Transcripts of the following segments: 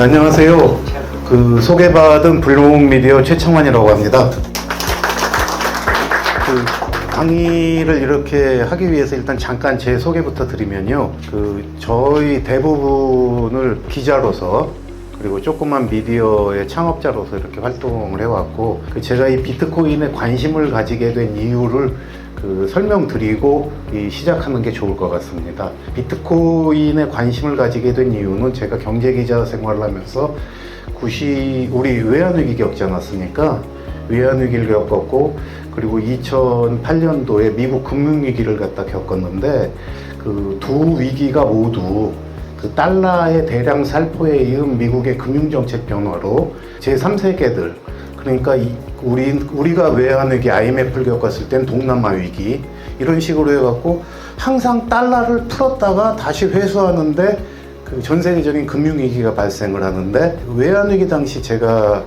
안녕하세요. 소개받은 블록미디어 최창환이라고 합니다. 강의를 이렇게 하기 위해서 일단 잠깐 제 소개부터 드리면요. 저희 대부분을 기자로서 그리고 조그만 미디어의 창업자로서 이렇게 활동을 해왔고, 제가 이 비트코인에 관심을 가지게 된 이유를 설명드리고 시작하는 게 좋을 것 같습니다. 비트코인에 관심을 가지게 된 이유는 제가 경제기자 생활을 하면서 우리 외환위기 겪지 않았습니까? 외환위기를 겪었고, 그리고 2008년도에 미국 금융위기를 겪었는데, 두 위기가 모두 달러의 대량 살포에 이은 미국의 금융정책 변화로 제3세계들, 그러니까 우리가 외환위기 IMF를 겪었을 땐 동남아 위기, 이런 식으로 해갖고 항상 달러를 풀었다가 다시 회수하는데 전 세계적인 금융위기가 발생을 하는데, 외환위기 당시 제가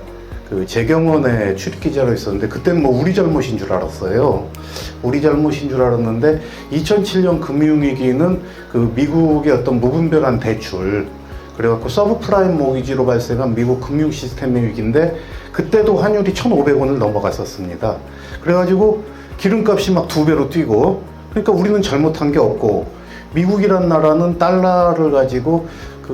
재경원의 출입기자로 있었는데, 그때는 우리 잘못인 줄 알았어요. 우리 잘못인 줄 알았는데 2007년 금융위기는 미국의 어떤 무분별한 대출, 그래갖고 서브프라임 모기지로 발생한 미국 금융 시스템의 위기인데, 그때도 환율이 1,500원을 넘어갔었습니다. 그래가지고 기름값이 막 2배로 뛰고, 그러니까 우리는 잘못한 게 없고, 미국이란 나라는 달러를 가지고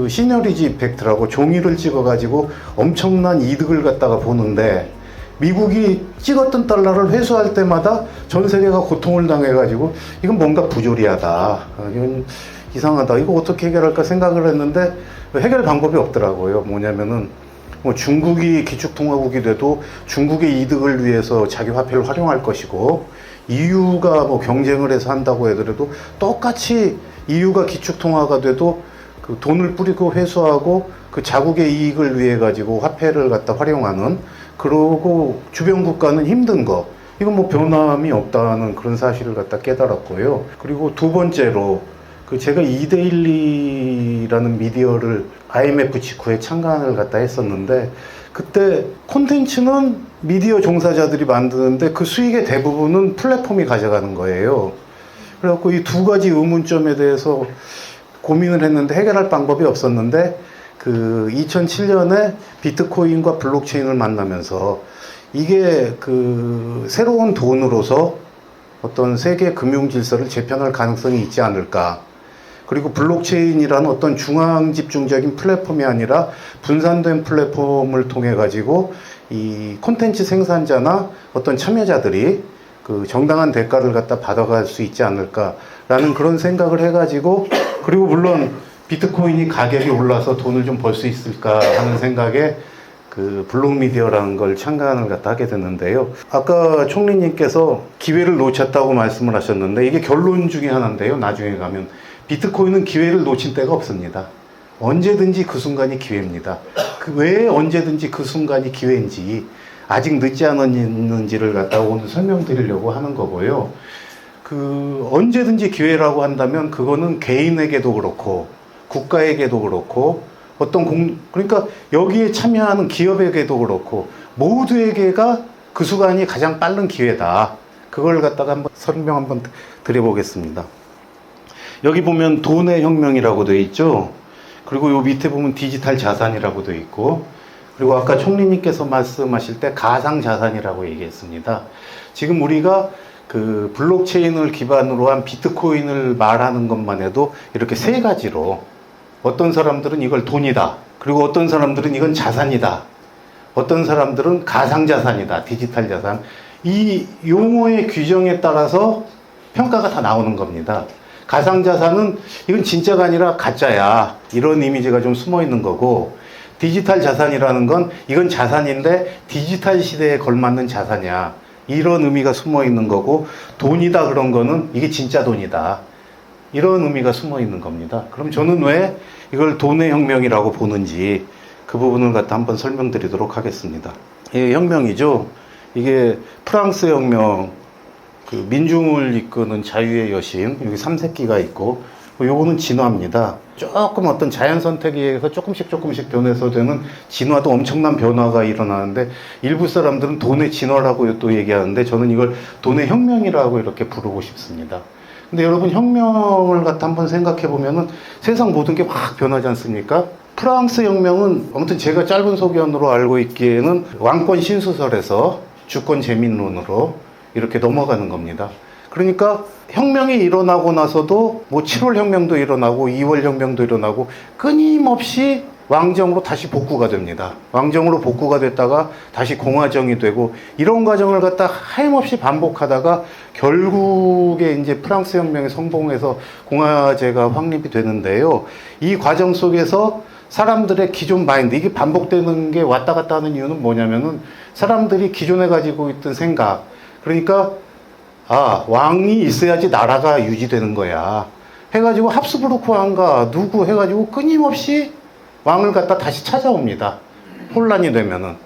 시너리지 이펙트라고 종이를 찍어가지고 엄청난 이득을 보는데, 미국이 찍었던 달러를 회수할 때마다 전 세계가 고통을 당해가지고 이건 뭔가 부조리하다, 이건 이상하다, 이거 어떻게 해결할까 생각을 했는데 해결 방법이 없더라고요. 뭐냐면은 중국이 기축통화국이 돼도 중국의 이득을 위해서 자기 화폐를 활용할 것이고, EU가 경쟁을 해서 한다고 하더라도 똑같이 EU가 기축통화가 돼도 돈을 뿌리고 회수하고 자국의 이익을 위해 가지고 화폐를 활용하는, 그러고 주변 국가는 힘든 거, 이건 변함이 없다는 그런 사실을 깨달았고요. 그리고 두 번째로 제가 이데일리라는 미디어를 IMF 직후에 창간을 했었는데, 그때 콘텐츠는 미디어 종사자들이 만드는데 그 수익의 대부분은 플랫폼이 가져가는 거예요. 그래갖고 이 두 가지 의문점에 대해서 고민을 했는데 해결할 방법이 없었는데, 2007년에 비트코인과 블록체인을 만나면서 이게 새로운 돈으로서 어떤 세계 금융 질서를 재편할 가능성이 있지 않을까. 그리고 블록체인이라는 어떤 중앙 집중적인 플랫폼이 아니라 분산된 플랫폼을 통해 가지고 이 콘텐츠 생산자나 어떤 참여자들이 정당한 대가를 받아갈 수 있지 않을까라는 그런 생각을 해가지고, 그리고 물론 비트코인이 가격이 올라서 돈을 좀 벌 수 있을까 하는 생각에 블록미디어라는 걸 창간을 하게 됐는데요. 아까 총리님께서 기회를 놓쳤다고 말씀을 하셨는데, 이게 결론 중에 하나인데요. 나중에 가면 비트코인은 기회를 놓친 때가 없습니다. 언제든지 그 순간이 기회입니다. 왜 언제든지 그 순간이 기회인지, 아직 늦지 않았는지를 오늘 설명드리려고 하는 거고요. 언제든지 기회라고 한다면 그거는 개인에게도 그렇고 국가에게도 그렇고 그러니까 여기에 참여하는 기업에게도 그렇고 모두에게가 그 순간이 가장 빠른 기회다. 그걸 한번 설명 한번 드려보겠습니다. 여기 보면 돈의 혁명이라고 되어 있죠. 그리고 요 밑에 보면 디지털 자산이라고 되어 있고, 그리고 아까 총리님께서 말씀하실 때 가상자산이라고 얘기했습니다. 지금 우리가 블록체인을 기반으로 한 비트코인을 말하는 것만 해도 이렇게 세 가지로, 어떤 사람들은 이걸 돈이다, 그리고 어떤 사람들은 이건 자산이다, 어떤 사람들은 가상자산이다, 디지털 자산, 이 용어의 규정에 따라서 평가가 다 나오는 겁니다. 가상자산은 이건 진짜가 아니라 가짜야, 이런 이미지가 좀 숨어 있는 거고, 디지털 자산이라는 건 이건 자산인데 디지털 시대에 걸맞는 자산이야, 이런 의미가 숨어 있는 거고, 돈이다 그런 거는 이게 진짜 돈이다, 이런 의미가 숨어 있는 겁니다. 그럼 저는 왜 이걸 돈의 혁명이라고 보는지 그 부분을 한번 설명드리도록 하겠습니다. 예, 혁명이죠. 이게 프랑스 혁명, 민중을 이끄는 자유의 여신, 여기 삼색기가 있고, 요거는 진화입니다. 조금 어떤 자연 선택에 의해서 조금씩 변해서 되는 진화도 엄청난 변화가 일어나는데, 일부 사람들은 돈의 진화라고 또 얘기하는데, 저는 이걸 돈의 혁명이라고 이렇게 부르고 싶습니다. 근데 여러분, 혁명을 한번 생각해 보면은 세상 모든 게 확 변하지 않습니까? 프랑스 혁명은 아무튼 제가 짧은 소견으로 알고 있기에는 왕권 신수설에서 주권 재민론으로 이렇게 넘어가는 겁니다. 그러니까 혁명이 일어나고 나서도 뭐 7월 혁명도 일어나고 2월 혁명도 일어나고 끊임없이 왕정으로 다시 복구가 됩니다. 왕정으로 복구가 됐다가 다시 공화정이 되고 이런 과정을 갖다 하염없이 반복하다가 결국에 이제 프랑스 혁명이 성공해서 공화제가 확립이 되는데요. 이 과정 속에서 사람들의 기존 마인드, 이게 반복되는 게 왔다 갔다 하는 이유는 뭐냐면은 사람들이 기존에 가지고 있던 생각, 그러니까 왕이 있어야지 나라가 유지되는 거야 해가지고 합스부르크 왕가 누구 해가지고 끊임없이 왕을 갖다 다시 찾아옵니다. 혼란이 되면은.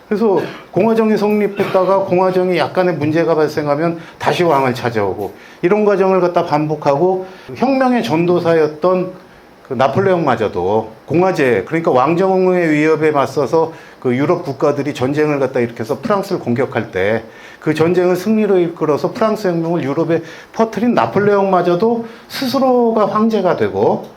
그래서 공화정이 성립했다가 공화정이 약간의 문제가 발생하면 다시 왕을 찾아오고 이런 과정을 갖다 반복하고 혁명의 전도사였던 그 나폴레옹마저도 공화제, 그러니까 왕정의 위협에 맞서서 그 유럽 국가들이 전쟁을 갖다 일으켜서 프랑스를 공격할 때 그 전쟁을 승리로 이끌어서 프랑스 혁명을 유럽에 퍼뜨린 나폴레옹마저도 스스로가 황제가 되고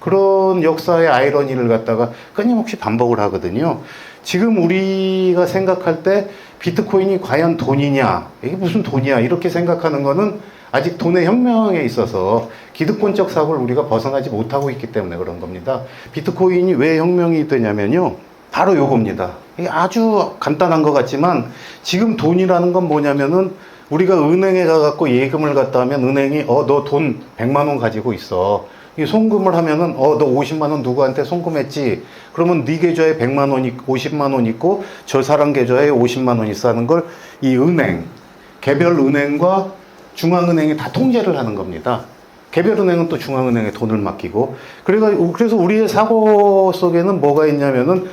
그런 역사의 아이러니를 갖다가 끊임없이 반복을 하거든요. 지금 우리가 생각할 때 비트코인이 과연 돈이냐, 이게 무슨 돈이야 이렇게 생각하는 거는 아직 돈의 혁명에 있어서 기득권적 사고를 우리가 벗어나지 못하고 있기 때문에 그런 겁니다. 비트코인이 왜 혁명이 되냐면요, 바로 요겁니다. 이게 아주 간단한 것 같지만 지금 돈이라는 건 뭐냐면은 우리가 은행에 가갖고 예금을 갖다 하면 은행이 너 돈 100만 원 가지고 있어, 이 송금을 하면은 너 50만 원 누구한테 송금했지? 그러면 네 계좌에 100만 원 있고 50만 원 있고 저 사람 계좌에 50만 원 있어 하는 걸 이 은행, 개별 은행과 중앙은행이 다 통제를 하는 겁니다. 개별 은행은 또 중앙은행에 돈을 맡기고, 그래서 우리의 사고 속에는 뭐가 있냐면은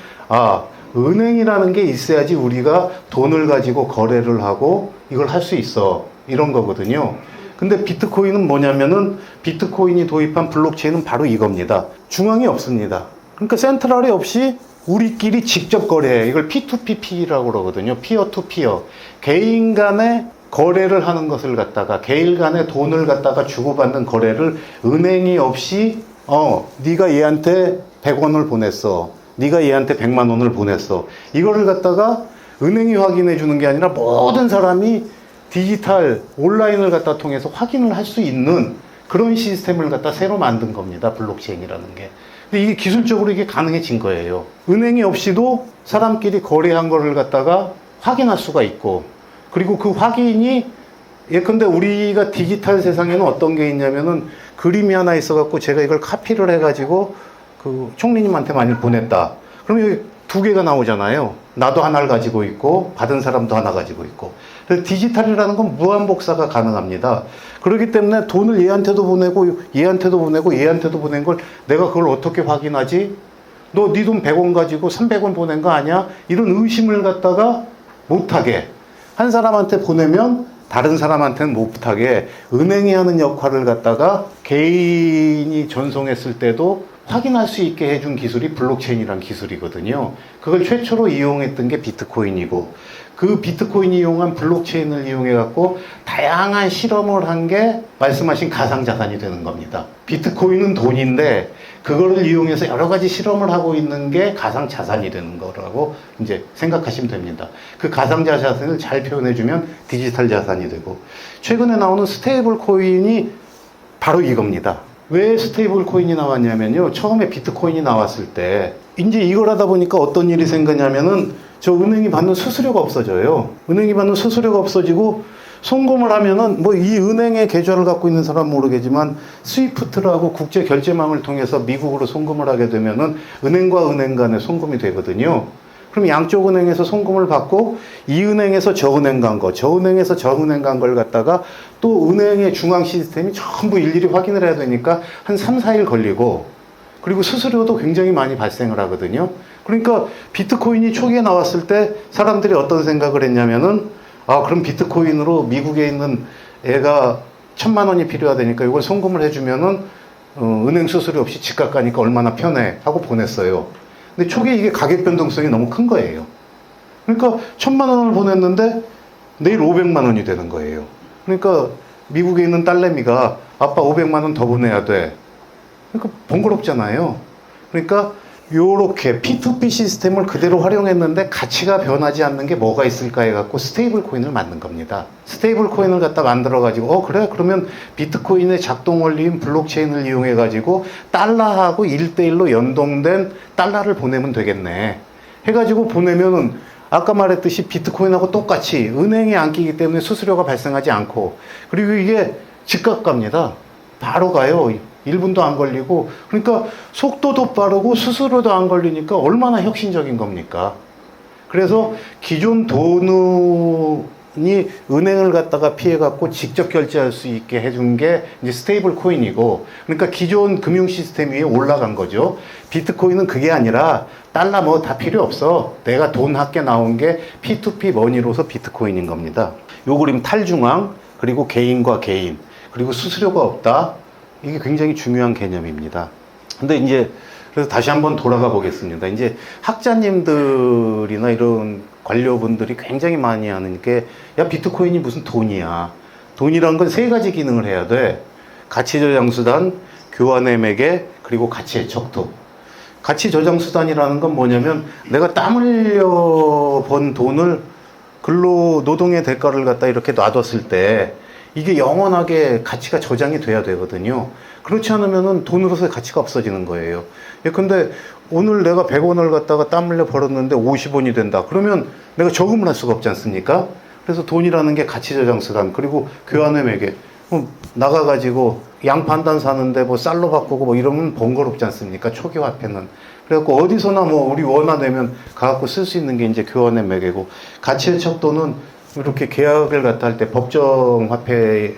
은행이라는 게 있어야지 우리가 돈을 가지고 거래를 하고 이걸 할 수 있어, 이런 거거든요. 근데 비트코인은 뭐냐면은 비트코인이 도입한 블록체인은 바로 이겁니다. 중앙이 없습니다. 그러니까 센트럴이 없이 우리끼리 직접 거래해. 이걸 P2P라고 그러거든요. 피어 투 피어. 개인 간의 거래를 하는 것을 갖다가, 개인 간의 돈을 갖다가 주고받는 거래를 은행이 없이 네가 얘한테 100원을 보냈어, 네가 얘한테 100만 원을 보냈어, 이거를 갖다가 은행이 확인해 주는 게 아니라 모든 사람이 디지털 온라인을 갖다 통해서 확인을 할 수 있는 그런 시스템을 갖다 새로 만든 겁니다. 블록체인이라는 게. 근데 이게 기술적으로 이게 가능해진 거예요. 은행이 없이도 사람끼리 거래한 거를 갖다가 확인할 수가 있고, 그리고 그 확인이, 예컨대 우리가 디지털 세상에는 어떤 게 있냐면은 그림이 하나 있어갖고 제가 이걸 카피를 해가지고 그 총리님한테 만일 보냈다. 그럼 여기 두 개가 나오잖아요. 나도 하나를 가지고 있고 받은 사람도 하나 가지고 있고. 그래서 디지털이라는 건 무한복사가 가능합니다. 그렇기 때문에 돈을 얘한테도 보내고 얘한테도 보내고 얘한테도 보낸 걸 내가 그걸 어떻게 확인하지? 너 네 돈 100원 가지고 300원 보낸 거 아니야? 이런 의심을 갖다가 못하게, 한 사람한테 보내면 다른 사람한테는 못하게 은행이 하는 역할을 갖다가 개인이 전송했을 때도 확인할 수 있게 해준 기술이 블록체인이란 기술이거든요. 그걸 최초로 이용했던 게 비트코인이고, 그 비트코인이 이용한 블록체인을 이용해 갖고 다양한 실험을 한 게 말씀하신 가상자산이 되는 겁니다. 비트코인은 돈인데 그거를 이용해서 여러 가지 실험을 하고 있는 게 가상자산이 되는 거라고 이제 생각하시면 됩니다. 그 가상자산을 잘 표현해주면 디지털 자산이 되고, 최근에 나오는 스테이블 코인이 바로 이겁니다. 왜 스테이블 코인이 나왔냐면요, 처음에 비트코인이 나왔을 때 이제 이걸 하다 보니까 어떤 일이 생기냐면은 저 은행이 받는 수수료가 없어져요. 은행이 받는 수수료가 없어지고, 송금을 하면은 뭐 이 은행의 계좌를 갖고 있는 사람은 모르겠지만 스위프트라고 국제 결제망을 통해서 미국으로 송금을 하게 되면은 은행과 은행 간에 송금이 되거든요. 그럼 양쪽 은행에서 송금을 받고 이 은행에서 저 은행 간 거, 저 은행에서 저 은행 간 걸 갖다가 또 은행의 중앙 시스템이 전부 일일이 확인을 해야 되니까 한 3, 4일 걸리고, 그리고 수수료도 굉장히 많이 발생을 하거든요. 그러니까 비트코인이 초기에 나왔을 때 사람들이 어떤 생각을 했냐면은 그럼 비트코인으로 미국에 있는 애가 1,000만 원이 필요하다니까 이걸 송금을 해주면은 은행 수수료 없이 집값 가니까 얼마나 편해 하고 보냈어요. 근데 초기에 이게 가격 변동성이 너무 큰 거예요. 그러니까 1,000만 원을 보냈는데 내일 500만 원이 되는 거예요. 그러니까 미국에 있는 딸내미가 아빠 500만 원 더 보내야 돼. 그러니까 번거롭잖아요. 그러니까 요렇게 P2P 시스템을 그대로 활용했는데 가치가 변하지 않는 게 뭐가 있을까 해갖고 스테이블 코인을 만든 겁니다. 스테이블 코인을 갖다 만들어가지고, 그래? 그러면 비트코인의 작동 원리인 블록체인을 이용해가지고 달러하고 1대1로 연동된 달러를 보내면 되겠네. 해가지고 보내면은 아까 말했듯이 비트코인하고 똑같이 은행에 안 끼기 때문에 수수료가 발생하지 않고, 그리고 이게 즉각 갑니다. 바로 가요. 1분도 안 걸리고. 그러니까 속도도 빠르고 수수료도 안 걸리니까 얼마나 혁신적인 겁니까? 그래서 기존 돈이 은행을 갖다가 피해갖고 직접 결제할 수 있게 해준 게 이제 스테이블 코인이고, 그러니까 기존 금융 시스템 위에 올라간 거죠. 비트코인은 그게 아니라 달러 뭐 다 필요 없어. 내가 돈 합계 나온 게 P2P 머니로서 비트코인인 겁니다. 요 그림 탈중앙, 그리고 개인과 개인, 그리고 수수료가 없다. 이게 굉장히 중요한 개념입니다. 근데 이제 그래서 다시 한번 돌아가 보겠습니다. 이제 학자님들이나 이런 관료분들이 굉장히 많이 하는 게, 야, 비트코인이 무슨 돈이야. 돈이란 건 세 가지 기능을 해야 돼. 가치 저장 수단, 교환의 매개, 그리고 가치의 척도. 가치 저장 수단이라는 건 뭐냐면 내가 땀 흘려 번 돈을 근로 노동의 대가를 갖다 이렇게 놔뒀을 때 이게 영원하게 가치가 저장이 돼야 되거든요. 그렇지 않으면은 돈으로서의 가치가 없어지는 거예요. 예, 근데 오늘 내가 100원을 갖다가 땀 흘려 벌었는데 50원이 된다. 그러면 내가 저금을 할 수가 없지 않습니까? 그래서 돈이라는 게 가치 저장 수단, 그리고 교환의 매개. 나가가지고 양파 한 단 사는데 뭐 쌀로 바꾸고 뭐 이러면 번거롭지 않습니까? 초기 화폐는. 그래갖고 어디서나 뭐 우리 원화 내면 가갖고 쓸 수 있는 게 이제 교환의 매개고, 가치의 척도는 이렇게 계약을 갖다 할 때 법정 화폐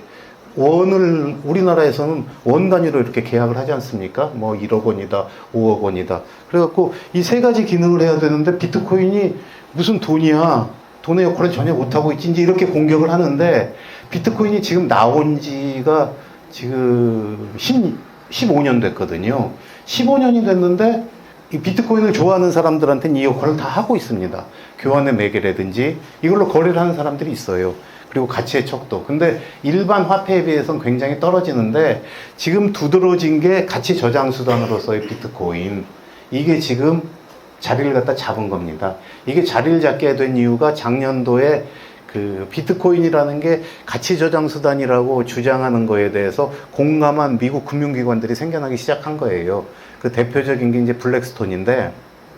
원을 우리나라에서는 원 단위로 이렇게 계약을 하지 않습니까? 뭐 1억 원이다, 5억 원이다. 그래갖고 이 세 가지 기능을 해야 되는데 비트코인이 무슨 돈이야? 돈의 역할을 전혀 못하고 있지. 이제 이렇게 공격을 하는데, 비트코인이 지금 나온 지가 지금 15년 됐거든요. 15년이 됐는데 이 비트코인을 좋아하는 사람들한테는 이 역할을 다 하고 있습니다. 교환의 매개라든지 이걸로 거래를 하는 사람들이 있어요. 그리고 가치의 척도. 근데 일반 화폐에 비해서는 굉장히 떨어지는데, 지금 두드러진 게 가치 저장 수단으로서의 비트코인. 이게 지금 자리를 갖다 잡은 겁니다. 이게 자리를 잡게 된 이유가 작년도에 그 비트코인이라는 게 가치 저장 수단이라고 주장하는 거에 대해서 공감한 미국 금융기관들이 생겨나기 시작한 거예요. 그 대표적인 게 이제 블랙스톤인데,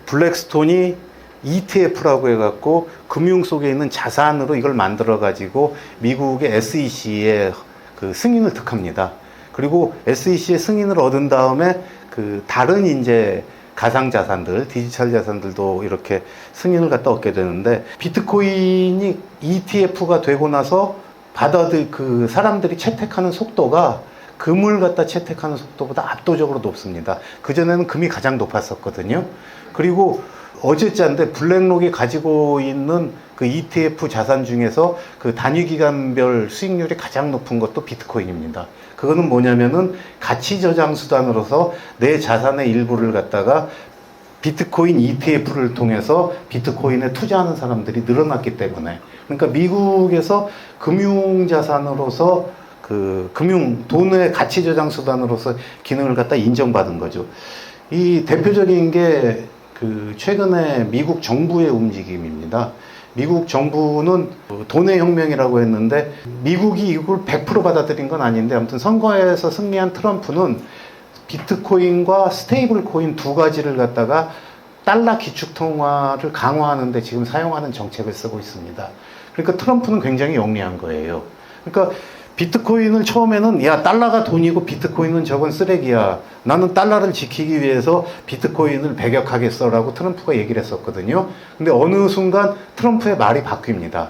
블랙스톤이 ETF라고 해갖고 금융 속에 있는 자산으로 이걸 만들어가지고 미국의 SEC에 그 승인을 득합니다. 그리고 SEC의 승인을 얻은 다음에 그 다른 이제 가상자산들, 디지털 자산들도 이렇게 승인을 갖다 얻게 되는데, 비트코인이 ETF가 되고 나서 그 사람들이 채택하는 속도가 금을 갖다 채택하는 속도보다 압도적으로 높습니다. 그전에는 금이 가장 높았었거든요. 그리고 어제자인데 블랙록이 가지고 있는 그 ETF 자산 중에서 그 단위 기간별 수익률이 가장 높은 것도 비트코인입니다. 그거는 뭐냐면은 가치 저장 수단으로서 내 자산의 일부를 갖다가 비트코인 ETF를 통해서 비트코인에 투자하는 사람들이 늘어났기 때문에, 그러니까 미국에서 금융자산으로서 그 돈의 가치 저장 수단으로서 기능을 갖다 인정받은 거죠. 이 대표적인 게 그 최근에 미국 정부의 움직임입니다. 미국 정부는 돈의 혁명이라고 했는데, 미국이 이걸 100% 받아들인 건 아닌데, 아무튼 선거에서 승리한 트럼프는 비트코인과 스테이블 코인 두 가지를 갖다가 달러 기축통화를 강화하는데 지금 사용하는 정책을 쓰고 있습니다. 그러니까 트럼프는 굉장히 영리한 거예요. 그러니까 비트코인을 처음에는, 야, 달러가 돈이고 비트코인은 저건 쓰레기야. 나는 달러를 지키기 위해서 비트코인을 배격하겠어라고 트럼프가 얘기를 했었거든요. 근데 어느 순간 트럼프의 말이 바뀝니다.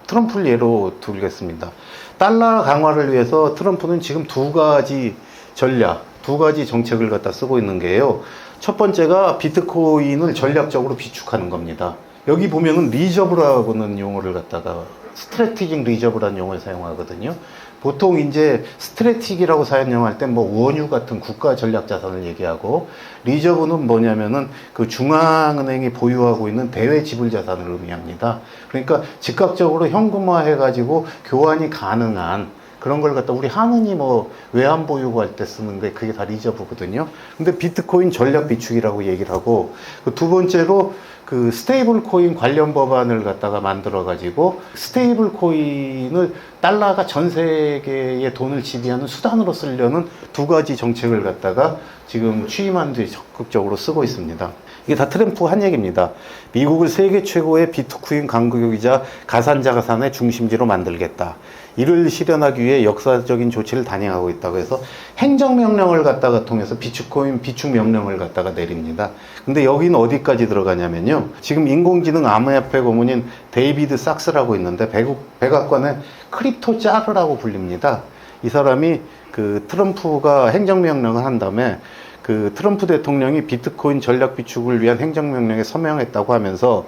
트럼프를 예로 들겠습니다. 달러 강화를 위해서 트럼프는 지금 두 가지 정책을 갖다 쓰고 있는 게요. 첫 번째가 비트코인을 전략적으로 비축하는 겁니다. 여기 보면은 리저브라고는 용어를 갖다가 스트래티직 리저브라는 용어를 사용하거든요. 보통 이제 스트래티기라고 사용할 때 뭐 원유 같은 국가 전략 자산을 얘기하고, 리저브는 뭐냐면은 그 중앙은행이 보유하고 있는 대외 지불 자산을 의미합니다. 그러니까 즉각적으로 현금화해 가지고 교환이 가능한 그런 걸 갖다 우리 하느니 뭐 외환 보유고할 때 쓰는 게 그게 다 리저브거든요. 근데 비트코인 전략 비축이라고 얘기를 하고, 그 두 번째로 그 스테이블 코인 관련 법안을 갖다가 만들어 가지고 스테이블 코인을 달러가 전 세계의 돈을 지배하는 수단으로 쓰려는 두 가지 정책을 갖다가 지금 취임한 뒤 적극적으로 쓰고 있습니다. 이게 다 트럼프 한 얘기입니다. 미국을 세계 최고의 비트코인 강국이자 가산자산의 중심지로 만들겠다. 이를 실현하기 위해 역사적인 조치를 단행하고 있다고 해서 행정명령을 갖다가 통해서 비트코인 비축 명령을 갖다가 내립니다. 근데 여기는 어디까지 들어가냐면요. 지금 인공지능 암호화폐 고문인 데이비드 sak스라고 있는데 백악관의 크립토 짜르라고 불립니다. 이 사람이 그 트럼프가 행정명령을 한 다음에 그 트럼프 대통령이 비트코인 전략 비축을 위한 행정명령에 서명했다고 하면서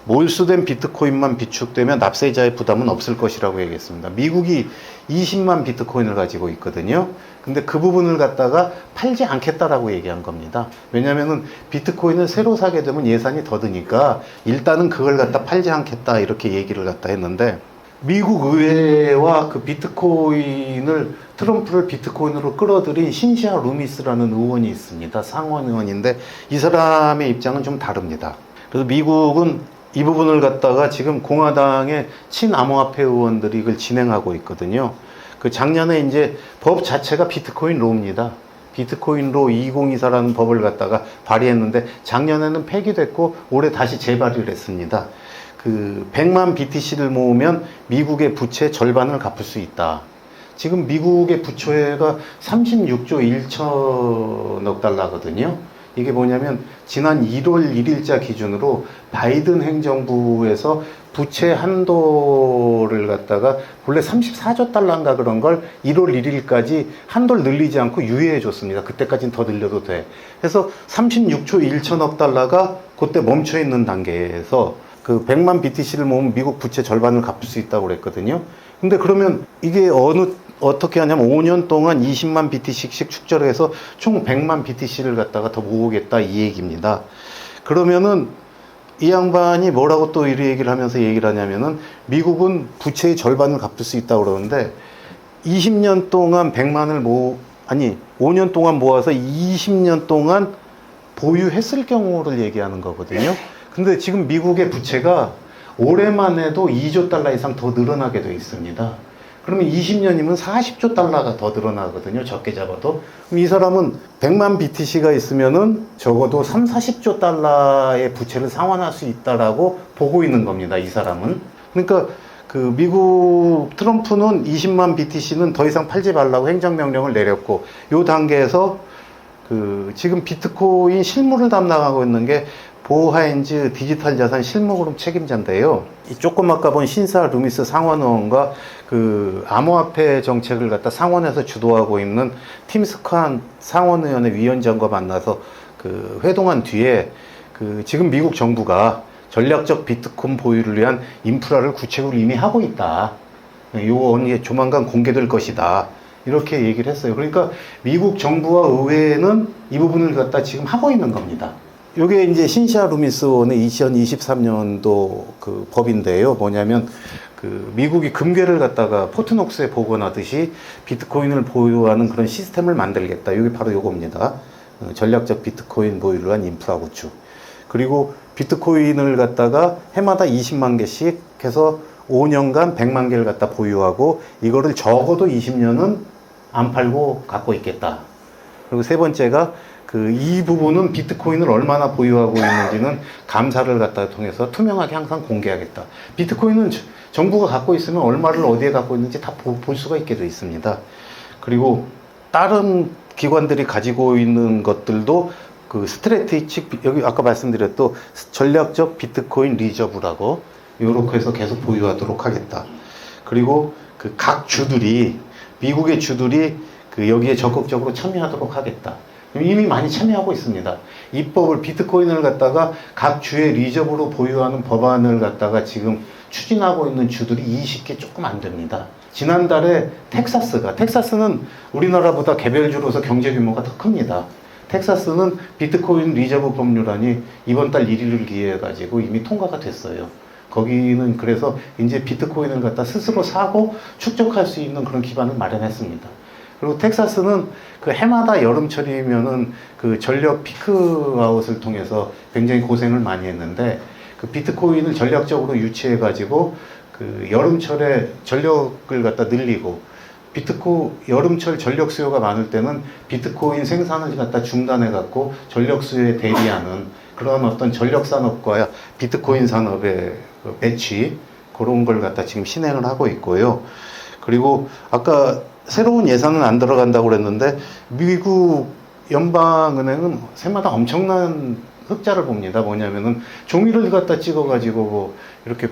몰수된 비트코인만 비축되면 납세자의 부담은 없을 것이라고 얘기했습니다. 미국이 20만 비트코인을 가지고 있거든요. 근데 그 부분을 갖다가 팔지 않겠다라고 얘기한 겁니다. 왜냐면은 비트코인을 새로 사게 되면 예산이 더 드니까 일단은 그걸 갖다 팔지 않겠다 이렇게 얘기를 갖다 했는데, 미국 의회와 그 비트코인을 트럼프를 비트코인으로 끌어들인 신시아 루미스라는 의원이 있습니다. 상원 의원인데 이 사람의 입장은 좀 다릅니다. 그래서 미국은 이 부분을 갖다가 지금 공화당의 친암호화폐 의원들이 이걸 진행하고 있거든요. 그 작년에 이제 법 자체가 비트코인 로입니다. 비트코인 로 2024라는 법을 갖다가 발의했는데 작년에는 폐기됐고 올해 다시 재발의를 했습니다. 그 100만 BTC를 모으면 미국의 부채 절반을 갚을 수 있다. 지금 미국의 부채가 36조 1천억 달러거든요. 이게 뭐냐면 지난 1월 1일자 기준으로 바이든 행정부에서 부채 한도를 갖다가 본래 34조 달러인가 그런 걸 1월 1일까지 한도를 늘리지 않고 유예해 줬습니다. 그때까지는 더 늘려도 돼. 그래서 36조 1천억 달러가 그때 멈춰 있는 단계에서 그 100만 BTC를 모으면 미국 부채 절반을 갚을 수 있다고 그랬거든요. 근데 그러면 이게 어떻게 하냐면 5년 동안 20만 BTC씩 축적을 해서 총 100만 BTC를 갖다가 더 모으겠다 이 얘기입니다. 그러면은 이 양반이 뭐라고 또 이 얘기를 하면서 얘기를 하냐면은 미국은 부채의 절반을 갚을 수 있다고 그러는데 20년 동안 100만을 5년 동안 모아서 20년 동안 보유했을 경우를 얘기하는 거거든요. 근데 지금 미국의 부채가 올해만 해도 2조 달러 이상 더 늘어나게 돼 있습니다. 그러면 20년이면 40조 달러가 더 늘어나거든요. 적게 잡아도. 그럼 이 사람은 100만 BTC가 있으면은 적어도 3, 40조 달러의 부채를 상환할 수 있다라고 보고 있는 겁니다. 이 사람은. 그러니까 그 미국 트럼프는 20만 BTC는 더 이상 팔지 말라고 행정명령을 내렸고, 요 단계에서 그 지금 비트코인 실무를 담당하고 있는 게 보하인즈 디지털 자산 실무그룹 책임자인데요. 이 조금 아까 본 신사 루미스 상원의원과 그 암호화폐 정책을 갖다 상원에서 주도하고 있는 팀스칸 상원의원의 위원장과 만나서 그 회동한 뒤에 그 지금 미국 정부가 전략적 비트코인 보유를 위한 인프라를 구체적으로 이미 하고 있다. 요거 조만간 공개될 것이다. 이렇게 얘기를 했어요. 그러니까 미국 정부와 의회는 이 부분을 갖다 지금 하고 있는 겁니다. 요게 이제 신시아 루미스 의원의 2023년도 그 법인데요. 뭐냐면 그 미국이 금괴를 갖다가 포트녹스에 복원하듯이 비트코인을 보유하는 그런 시스템을 만들겠다. 이게 바로 요겁니다. 전략적 비트코인 보유를 한 인프라 구축. 그리고 비트코인을 갖다가 해마다 20만 개씩 해서 5년간 100만 개를 갖다 보유하고 이거를 적어도 20년은 안 팔고 갖고 있겠다. 그리고 세 번째가 이 부분은 비트코인을 얼마나 보유하고 있는지는 감사를 갖다 통해서 투명하게 항상 공개하겠다. 비트코인은 정부가 갖고 있으면 얼마를 어디에 갖고 있는지 다 볼 수가 있게 되어 있습니다. 그리고 다른 기관들이 가지고 있는 것들도 그 스트래티직, 여기 아까 말씀드렸던 전략적 비트코인 리저브라고 요렇게 해서 계속 보유하도록 하겠다. 그리고 그 각 주들이, 미국의 주들이 그 여기에 적극적으로 참여하도록 하겠다. 이미 많이 참여하고 있습니다. 입법을, 비트코인을 갖다가 각 주의 리저브로 보유하는 법안을 갖다가 지금 추진하고 있는 주들이 20개 조금 안 됩니다. 지난달에 텍사스는 우리나라보다 개별주로서 경제 규모가 더 큽니다. 텍사스는 비트코인 리저브 법률안이 이번 달 1일을 기해가지고 이미 통과가 됐어요. 거기는 그래서 이제 비트코인을 갖다 스스로 사고 축적할 수 있는 그런 기반을 마련했습니다. 그리고 텍사스는 그 해마다 여름철이면은 그 전력 피크아웃을 통해서 굉장히 고생을 많이 했는데 그 비트코인을 전략적으로 유치해 가지고 그 여름철에 전력을 갖다 늘리고 여름철 전력 수요가 많을 때는 비트코인 생산을 갖다 중단해 갖고 전력 수요에 대비하는 그런 어떤 전력 산업과 비트코인 산업의 배치 그런 걸 갖다 지금 실행을 하고 있고요. 그리고 아까 새로운 예산은 안 들어간다고 그랬는데 미국 연방은행은 새마다 엄청난 흑자를 봅니다. 뭐냐면은 종이를 갖다 찍어가지고 뭐 이렇게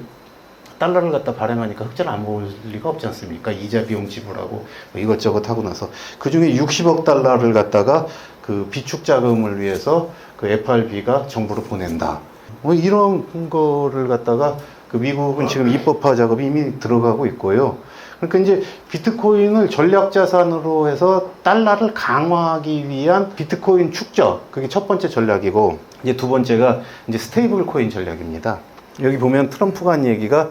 달러를 갖다 발행하니까 흑자를 안 볼 리가 없지 않습니까? 이자 비용 지불하고 뭐 이것저것 하고 나서 그 중에 60억 달러를 갖다가 그 비축 자금을 위해서 그 FRB가 정부로 보낸다. 뭐 이런 거를 갖다가 그 미국은 지금 입법화 작업이 이미 들어가고 있고요. 그러니까 이제 비트코인을 전략 자산으로 해서 달러를 강화하기 위한 비트코인 축적, 그게 첫 번째 전략이고, 이제 두 번째가 이제 스테이블 코인 전략입니다. 여기 보면 트럼프가 한 얘기가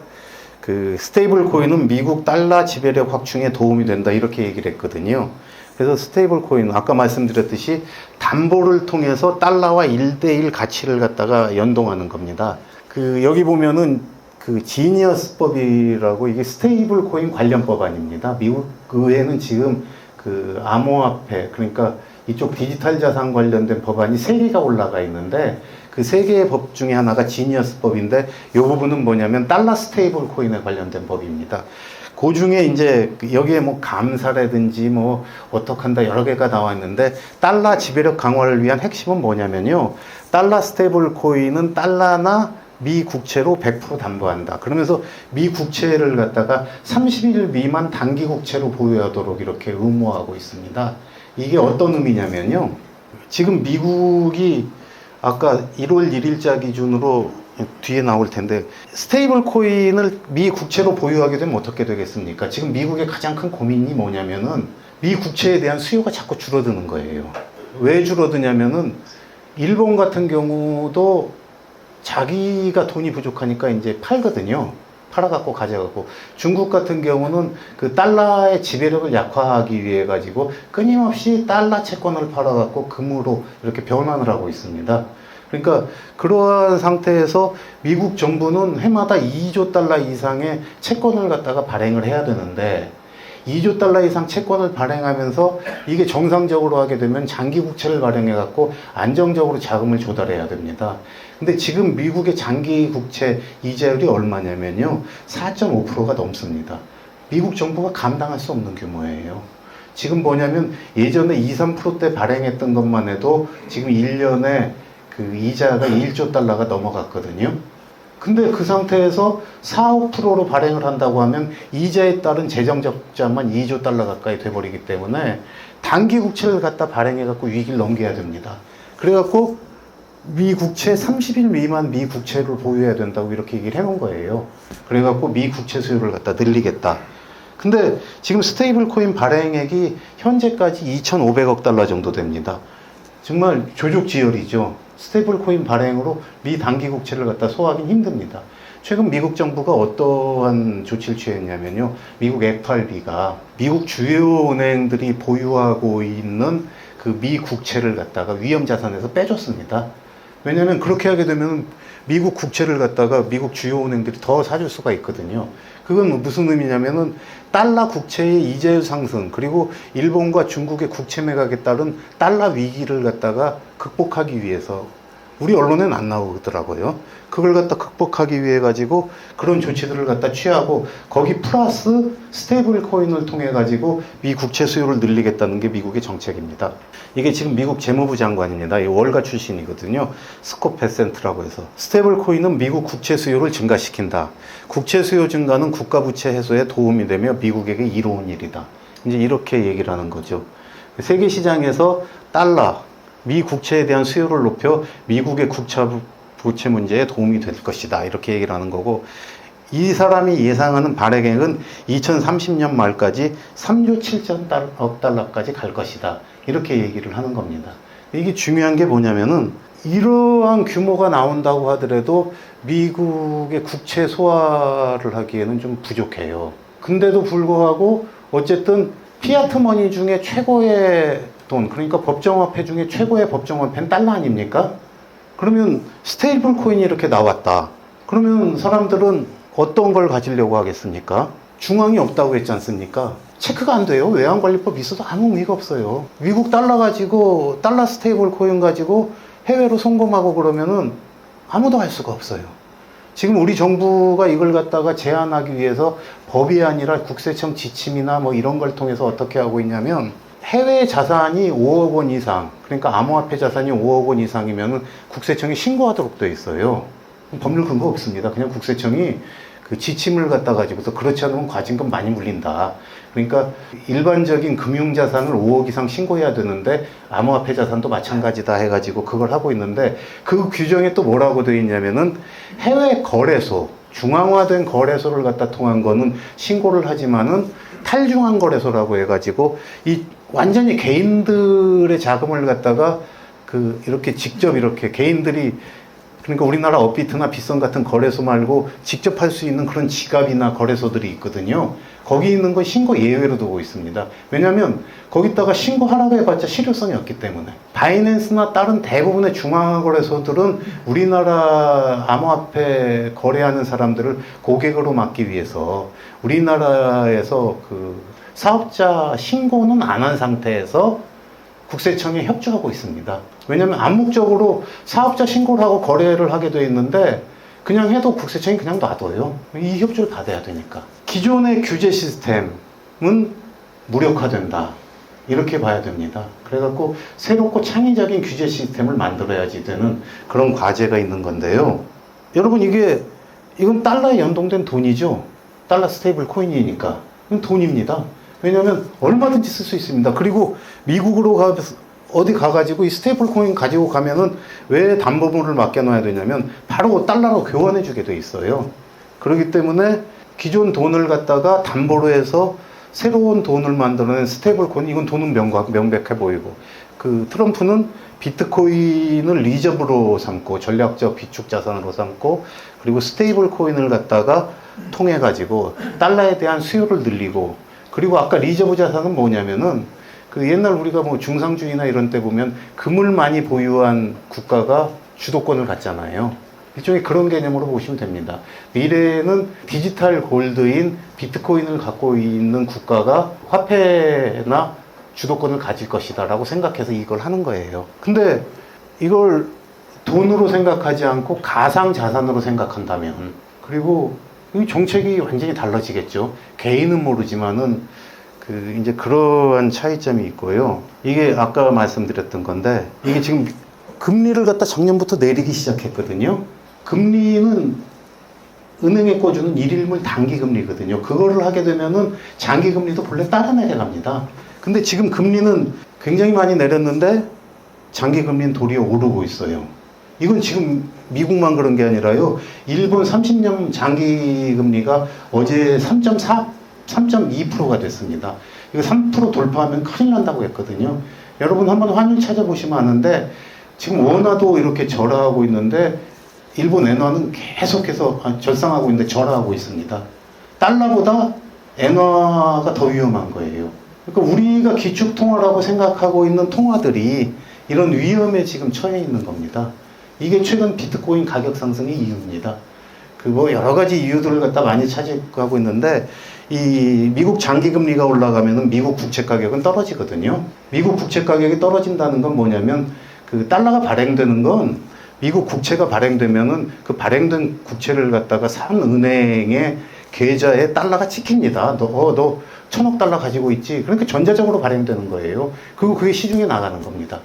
그 스테이블 코인은 미국 달러 지배력 확충에 도움이 된다 이렇게 얘기를 했거든요. 그래서 스테이블 코인은 아까 말씀드렸듯이 담보를 통해서 달러와 1대1 가치를 갖다가 연동하는 겁니다. 그 여기 보면은 그 지니어스법이라고 이게 스테이블 코인 관련 법안입니다. 미국 의회는 지금 그 암호화폐 그러니까 이쪽 디지털 자산 관련된 법안이 3개가 올라가 있는데 그 3개의 법 중에 하나가 지니어스법인데 이 부분은 뭐냐면 달러 스테이블 코인에 관련된 법입니다. 그 중에 이제 여기에 뭐 감사라든지 뭐 어떡한다 여러 개가 나와 있는데 달러 지배력 강화를 위한 핵심은 뭐냐면요. 달러 스테이블 코인은 달러나 미 국채로 100% 담보한다. 그러면서 미 국채를 갖다가 30일 미만 단기 국채로 보유하도록 이렇게 의무화하고 있습니다. 이게 어떤 의미냐면요. 지금 미국이 아까 1월 1일자 기준으로 뒤에 나올 텐데 스테이블 코인을 미 국채로 보유하게 되면 어떻게 되겠습니까? 지금 미국의 가장 큰 고민이 뭐냐면은 미 국채에 대한 수요가 자꾸 줄어드는 거예요. 왜 줄어드냐면은 일본 같은 경우도 자기가 돈이 부족하니까 이제 팔거든요. 팔아갖고 가져가고 중국 같은 경우는 그 달러의 지배력을 약화하기 위해 가지고 끊임없이 달러 채권을 팔아갖고 금으로 이렇게 변환을 하고 있습니다. 그러니까 그러한 상태에서 미국 정부는 해마다 2조 달러 이상의 채권을 갖다가 발행을 해야 되는데 2조 달러 이상 채권을 발행하면서 이게 정상적으로 하게 되면 장기 국채를 발행해 갖고 안정적으로 자금을 조달해야 됩니다. 근데 지금 미국의 장기 국채 이자율이 얼마냐면요. 4.5%가 넘습니다. 미국 정부가 감당할 수 없는 규모예요. 지금 뭐냐면 예전에 2, 3%대 발행했던 것만 해도 지금 1년에 그 이자가 1조 달러가 넘어갔거든요. 근데 그 상태에서 4, 5%로 발행을 한다고 하면 이자에 따른 재정 적자만 2조 달러 가까이 돼버리기 때문에 단기 국채를 갖다 발행해갖고 위기를 넘겨야 됩니다. 그래갖고 미 국채 30일 미만 미 국채를 보유해야 된다고 이렇게 얘기를 해놓은 거예요. 그래갖고 미 국채 수요를 갖다 늘리겠다. 근데 지금 스테이블 코인 발행액이 현재까지 2,500억 달러 정도 됩니다. 정말 조족지혈이죠. 스테이블 코인 발행으로 미 단기 국채를 갖다 소화하기 힘듭니다. 최근 미국 정부가 어떠한 조치를 취했냐면요. 미국 FRB가 미국 주요 은행들이 보유하고 있는 그 미 국채를 갖다가 위험 자산에서 빼줬습니다. 왜냐하면 그렇게 하게 되면 미국 국채를 갖다가 미국 주요 은행들이 더 사줄 수가 있거든요. 그건 무슨 의미냐면은 달러 국채의 이자율 상승 그리고 일본과 중국의 국채 매각에 따른 달러 위기를 갖다가 극복하기 위해서 우리 언론에는 안 나오더라고요. 그걸 갖다 극복하기 위해 가지고 그런 조치들을 갖다 취하고 거기 플러스 스테이블 코인을 통해 가지고 미 국채 수요를 늘리겠다는 게 미국의 정책입니다. 이게 지금 미국 재무부 장관입니다. 이 월가 출신이거든요. 스콧 베센트라고 해서 스테이블 코인은 미국 국채 수요를 증가시킨다. 국채 수요 증가는 국가 부채 해소에 도움이 되며 미국에게 이로운 일이다. 이제 이렇게 얘기를 하는 거죠. 세계 시장에서 달러 미 국채에 대한 수요를 높여 미국의 부채 문제에 도움이 될 것이다. 이렇게 얘기를 하는 거고 이 사람이 예상하는 발행액은 2030년 말까지 3조 7천억 달러까지 갈 것이다. 이렇게 얘기를 하는 겁니다. 이게 중요한 게 뭐냐면은 이러한 규모가 나온다고 하더라도 미국의 국채 소화를 하기에는 좀 부족해요. 근데도 불구하고 어쨌든 피아트 머니 중에 최고의 돈, 그러니까 법정화폐 중에 최고의 법정화폐는 달러 아닙니까? 그러면 스테이블 코인이 이렇게 나왔다. 그러면 사람들은 어떤 걸 가지려고 하겠습니까? 중앙이 없다고 했지 않습니까? 체크가 안 돼요. 외환관리법 있어도 아무 의미가 없어요. 미국 달러 가지고, 달러 스테이블 코인 가지고 해외로 송금하고 그러면은 아무도 할 수가 없어요. 지금 우리 정부가 이걸 갖다가 제한하기 위해서 법이 아니라 국세청 지침이나 뭐 이런 걸 통해서 어떻게 하고 있냐면 해외 자산이 5억 원 이상, 그러니까 암호화폐 자산이 5억 원 이상이면은 국세청이 신고하도록 되어 있어요. 법률 근거 없습니다. 그냥 국세청이 그 지침을 갖다 가지고서 그렇지 않으면 과징금 많이 물린다. 그러니까 일반적인 금융자산을 5억 이상 신고해야 되는데 암호화폐 자산도 마찬가지다 해가지고 그걸 하고 있는데 그 규정에 또 뭐라고 되어 있냐면은 해외 거래소, 중앙화된 거래소를 갖다 통한 거는 신고를 하지만은 탈중앙 거래소라고 해가지고 이 완전히 개인들의 자금을 갖다가 그 이렇게 직접 이렇게 개인들이 그러니까 우리나라 업비트나 빗선 같은 거래소 말고 직접 할 수 있는 그런 지갑이나 거래소들이 있거든요. 거기 있는 건 신고 예외로 두고 있습니다. 왜냐하면 거기다가 신고하라고 해봤자 실효성이 없기 때문에. 바이낸스나 다른 대부분의 중앙화 거래소들은 우리나라 암호화폐 거래하는 사람들을 고객으로 막기 위해서 우리나라에서 그 사업자 신고는 안 한 상태에서 국세청에 협조하고 있습니다. 왜냐하면 암묵적으로 사업자 신고를 하고 거래를 하게 돼 있는데 그냥 해도 국세청이 그냥 놔둬요. 이 협조를 받아야 되니까. 기존의 규제 시스템은 무력화된다. 이렇게 봐야 됩니다. 그래갖고 새롭고 창의적인 규제 시스템을 만들어야지 되는 그런 과제가 있는 건데요. 여러분 이건 달러에 연동된 돈이죠. 달러 스테이블 코인이니까. 이건 돈입니다. 왜냐하면 얼마든지 쓸 수 있습니다. 그리고 미국으로 어디 가가지고 이 스테이블 코인 가지고 가면은 왜 담보물을 맡겨놔야 되냐면 바로 달러로 교환해 주게 돼 있어요. 그렇기 때문에 기존 돈을 갖다가 담보로 해서 새로운 돈을 만들어낸 스테이블 코인, 이건 돈은 명백해 보이고, 그 트럼프는 비트코인을 리저브로 삼고 전략적 비축 자산으로 삼고, 그리고 스테이블 코인을 갖다가 통해 가지고 달러에 대한 수요를 늘리고, 그리고 아까 리저브 자산은 뭐냐면은 그 옛날 우리가 뭐 중상주의나 이런 때 보면 금을 많이 보유한 국가가 주도권을 갖잖아요. 일종의 그런 개념으로 보시면 됩니다. 미래에는 디지털 골드인 비트코인을 갖고 있는 국가가 화폐나 주도권을 가질 것이다라고 생각해서 이걸 하는 거예요. 근데 이걸 돈으로 생각하지 않고 가상 자산으로 생각한다면, 그리고 이 정책이 완전히 달라지겠죠. 개인은 모르지만은 이제 그러한 차이점이 있고요. 이게 아까 말씀드렸던 건데, 이게 지금 금리를 갖다 작년부터 내리기 시작했거든요. 금리는 은행에 꿔주는 일일물 단기금리거든요. 그거를 하게 되면은 장기금리도 본래 따라 내려갑니다. 근데 지금 금리는 굉장히 많이 내렸는데 장기금리는 도리어 오르고 있어요. 이건 지금 미국만 그런 게 아니라요. 일본 30년 장기금리가 어제 3.2%가 됐습니다. 이거 3% 돌파하면 큰일 난다고 했거든요. 여러분 한번 환율 찾아보시면 아는데 지금 원화도 이렇게 절하하고 있는데 일본 엔화는 계속해서 절상하고 있는데 절하하고 있습니다. 달러보다 엔화가 더 위험한 거예요. 그러니까 우리가 기축통화라고 생각하고 있는 통화들이 이런 위험에 지금 처해 있는 겁니다. 이게 최근 비트코인 가격 상승의 이유입니다. 뭐 여러 가지 이유들을 갖다 많이 차지하고 있는데, 이 미국 장기금리가 올라가면은 미국 국채 가격은 떨어지거든요. 미국 국채 가격이 떨어진다는 건 뭐냐면, 그 달러가 발행되는 건 미국 국채가 발행되면은 그 발행된 국채를 갖다가 산 은행의 계좌에 달러가 찍힙니다. 너 1,000억 달러 가지고 있지? 그러니까 전자적으로 발행되는 거예요. 그리고 그게 시중에 나가는 겁니다.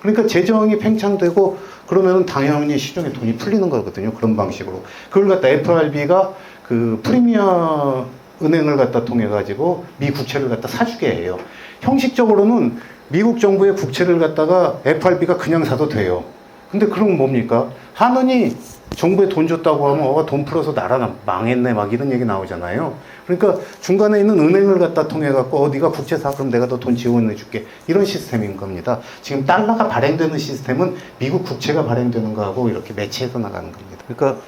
그러니까 재정이 팽창되고 그러면 당연히 시중에 돈이 풀리는 거거든요. 그런 방식으로. 그걸 갖다 FRB가 그 프리미어 은행을 갖다 통해 가지고 미 국채를 갖다 사주게 해요. 형식적으로는 미국 정부의 국채를 갖다가 FRB가 그냥 사도 돼요. 근데 그럼 뭡니까? 하느니 정부에 돈 줬다고 하면 돈 풀어서 나라 망했네 막 이런 얘기 나오잖아요. 그러니까 중간에 있는 은행을 갖다 통해 갖고 네가 국채 사 그럼 내가 너 돈 지원해 줄게 이런 시스템인 겁니다. 지금 달러가 발행되는 시스템은 미국 국채가 발행되는 거하고 이렇게 매치해서 나가는 겁니다. 그러니까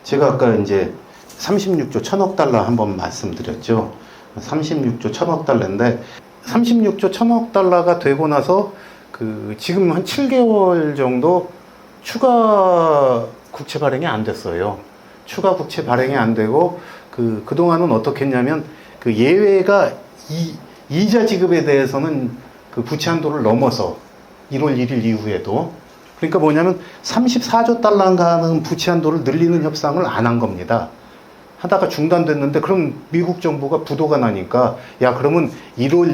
제가 아까 이제 36조 1000억 달러 한번 말씀드렸죠. 36조 1000억 달러인데 36조 1000억 달러가 되고 나서 지금 한 7개월 정도 추가 국채 발행이 안 됐어요. 추가 국채 발행이 안 되고 그동안은 어떻게 했냐면 예외가 이자 지급에 대해서는 부채 한도를 넘어서 1월 1일 이후에도 그러니까 뭐냐면 34조 달러인가 하는 부채 한도를 늘리는 협상을 안 한 겁니다. 하다가 중단됐는데 그럼 미국 정부가 부도가 나니까 야 그러면 1월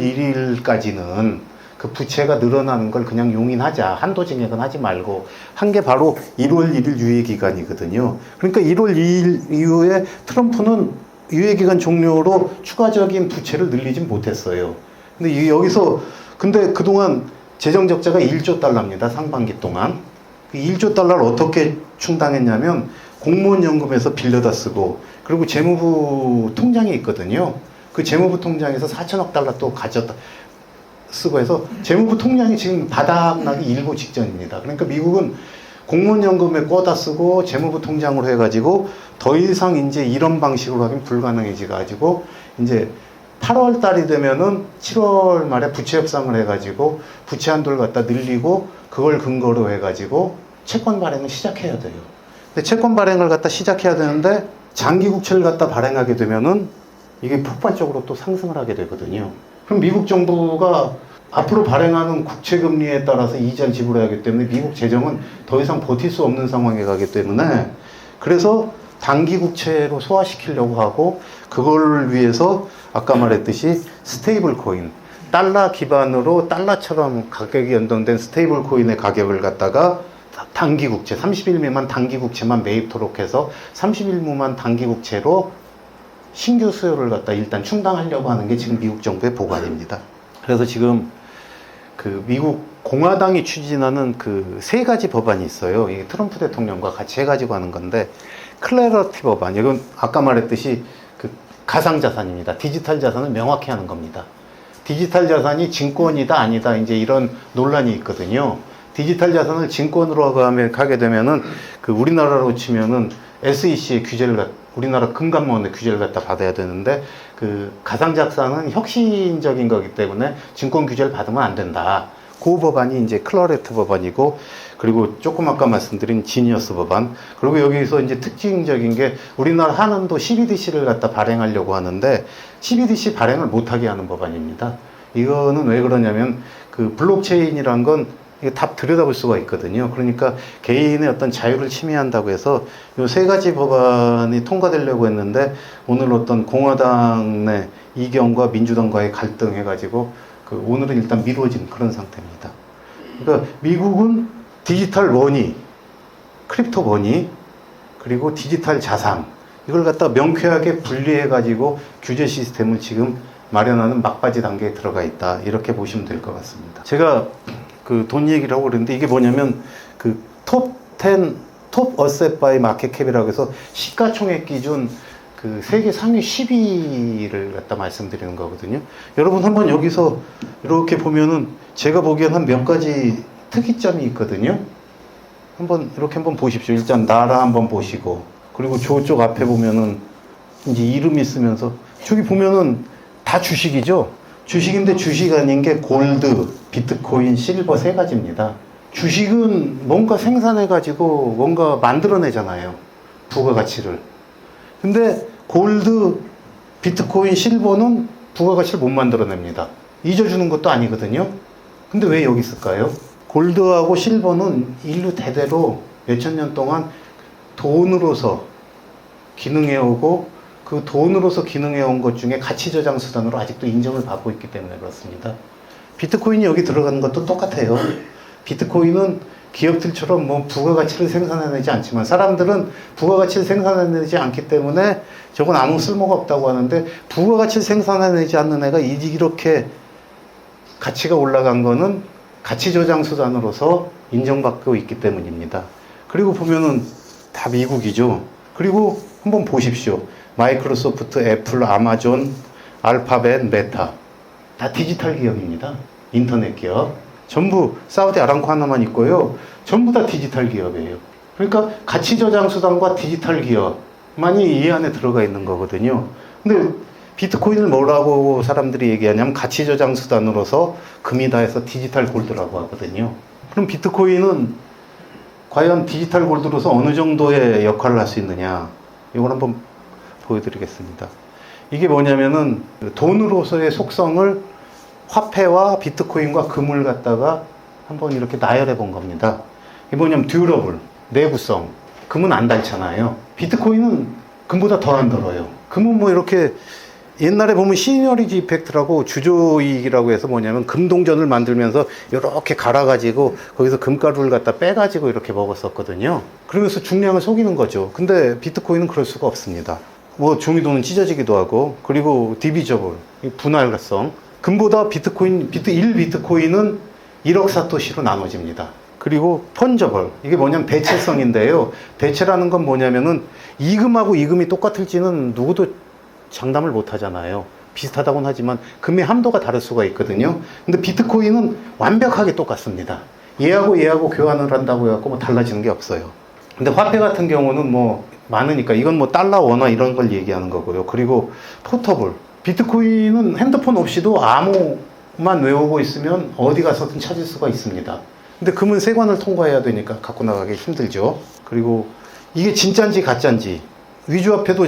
1일까지는 그 부채가 늘어나는 걸 그냥 용인하자. 한도 증액은 하지 말고 한 게 바로 1월 1일 유예기간이거든요. 그러니까 1월 2일 이후에 트럼프는 유예기간 종료로 추가적인 부채를 늘리진 못했어요. 근데 여기서 근데 그동안 재정 적자가 1조 달러입니다. 상반기 동안. 그 1조 달러를 어떻게 충당했냐면 공무원 연금에서 빌려다 쓰고 그리고 재무부 통장이 있거든요. 그 재무부 통장에서 4천억 달러 또 가져다 쓰고 해서 재무부 통장이 지금 바닥나기 일보 직전입니다. 그러니까 미국은 공무원 연금에 꿔다 쓰고 재무부 통장으로 해가지고 더 이상 이제 이런 방식으로 하긴 불가능해져 가지고 이제 8월 달이 되면은 7월 말에 부채 협상을 해가지고 부채 한도를 갖다 늘리고 그걸 근거로 해가지고 채권 발행을 시작해야 돼요. 근데 채권 발행을 갖다 시작해야 되는데 장기 국채를 갖다 발행하게 되면은 이게 폭발적으로 또 상승을 하게 되거든요. 그럼 미국 정부가 앞으로 발행하는 국채 금리에 따라서 이자를 지불해야 하기 때문에 미국 재정은 더 이상 버틸 수 없는 상황에 가기 때문에 그래서 단기 국채로 소화시키려고 하고 그걸 위해서 아까 말했듯이 스테이블 코인 달러 기반으로 달러처럼 가격이 연동된 스테이블 코인의 가격을 갖다가 단기 국채 30일 미만 단기 국채만 매입토록 해서 30일 미만 단기 국채로 신규 수요를 갖다 일단 충당하려고 하는 게 지금 미국 정부의 보관입니다. 그래서 지금 미국 공화당이 추진하는 세 가지 법안이 있어요. 이게 트럼프 대통령과 같이 해가지고 하는 건데 클래러티 법안. 이건 아까 말했듯이 가상자산입니다. 디지털 자산을 명확히 하는 겁니다. 디지털 자산이 증권이다 아니다 이제 이런 논란이 있거든요. 디지털 자산을 증권으로 가게 되면은 우리나라로 치면은 SEC의 규제를 우리나라 금감원의 규제를 갖다 받아야 되는데 가상자산은 혁신적인 거기 때문에 증권 규제를 받으면 안 된다. 그 법안이 이제 클러레트 법안이고 그리고 조금 아까 말씀드린 지니어스 법안 그리고 여기서 이제 특징적인 게 우리나라 한은도 CBDC를 갖다 발행하려고 하는데 CBDC 발행을 못하게 하는 법안입니다. 이거는 왜 그러냐면 블록체인이란 건 이게 다 들여다볼 수가 있거든요. 그러니까 개인의 어떤 자유를 침해한다고 해서 이 세 가지 법안이 통과되려고 했는데 오늘 어떤 공화당 내 이견과 민주당과의 갈등 해가지고 오늘은 일단 미뤄진 그런 상태입니다. 그러니까 미국은 디지털 머니, 크립토 머니, 그리고 디지털 자산 이걸 갖다 명쾌하게 분리해가지고 규제 시스템을 지금 마련하는 막바지 단계에 들어가 있다. 이렇게 보시면 될 것 같습니다. 제가 돈 얘기를 하고 그랬는데 이게 뭐냐면 톱 10, 톱 어셋 바이 마켓캡이라고 해서 시가총액 기준 세계 상위 10위를 갖다 말씀드리는 거거든요. 여러분 한번 여기서 이렇게 보면은 제가 보기엔 한 몇 가지 특이점이 있거든요. 이렇게 한번 보십시오. 일단 나라 한번 보시고 그리고 저쪽 앞에 보면은 이제 이름이 있으면서 저기 보면은 다 주식이죠. 주식인데 주식 아닌 게 골드, 비트코인, 실버 세 가지입니다. 주식은 뭔가 생산해가지고 뭔가 만들어내잖아요. 부가가치를. 근데 골드, 비트코인, 실버는 부가가치를 못 만들어냅니다. 잊어주는 것도 아니거든요. 근데 왜 여기 있을까요? 골드하고 실버는 인류 대대로 몇천 년 동안 돈으로서 기능해오고 그 돈으로서 기능해온 것 중에 가치 저장 수단으로 아직도 인정을 받고 있기 때문에 그렇습니다. 비트코인이 여기 들어가는 것도 똑같아요. 비트코인은 기업들처럼 부가가치를 생산해내지 않지만 사람들은 부가가치를 생산해내지 않기 때문에 저건 아무 쓸모가 없다고 하는데 부가가치를 생산해내지 않는 애가 이렇게 가치가 올라간 거는 가치 저장 수단으로서 인정받고 있기 때문입니다. 그리고 보면은 다 미국이죠. 그리고 한번 보십시오. 마이크로소프트, 애플, 아마존, 알파벳, 메타. 다 디지털 기업입니다. 인터넷 기업. 전부 사우디 아람코 하나만 있고요. 전부 다 디지털 기업이에요. 그러니까 가치 저장 수단과 디지털 기업만이 이 안에 들어가 있는 거거든요. 근데 비트코인을 뭐라고 사람들이 얘기하냐면 가치 저장 수단으로서 금이다 해서 디지털 골드라고 하거든요. 그럼 비트코인은 과연 디지털 골드로서 어느 정도의 역할을 할 수 있느냐? 이걸 한번 보여드리겠습니다. 이게 뭐냐면은 돈으로서의 속성을 화폐와 비트코인과 금을 갖다가 한번 이렇게 나열해 본 겁니다. 이게 뭐냐면 듀러블, 내구성. 금은 안 닳잖아요. 비트코인은 금보다 덜 안 닳아요. 금은 뭐 이렇게 옛날에 보면 시니어리티 이펙트라고 주조이익이라고 해서 뭐냐면 금동전을 만들면서 이렇게 갈아가지고 거기서 금가루를 갖다 빼가지고 이렇게 먹었었거든요. 그러면서 중량을 속이는 거죠. 근데 비트코인은 그럴 수가 없습니다. 뭐 종이돈은 찢어지기도 하고, 그리고 디비저블, 분할성. 금보다 비트코인, 1비트코인은 1억 사토시로 나눠집니다. 그리고 펀저블, 이게 뭐냐면 대체성인데요. 대체라는 건 뭐냐면은 이금하고 이금이 똑같을지는 누구도 장담을 못 하잖아요. 비슷하다고는 하지만 금의 함도가 다를 수가 있거든요. 근데 비트코인은 완벽하게 똑같습니다. 얘하고 교환을 한다고 해갖고 뭐 달라지는 게 없어요. 근데 화폐 같은 경우는 뭐 많으니까 이건 뭐 달러, 원화 이런 걸 얘기하는 거고요. 그리고 포터블, 비트코인은 핸드폰 없이도 암호만 외우고 있으면 어디 가서든 찾을 수가 있습니다. 근데 금은 세관을 통과해야 되니까 갖고 나가기 힘들죠. 그리고 이게 진짜인지 가짜인지, 위주화폐도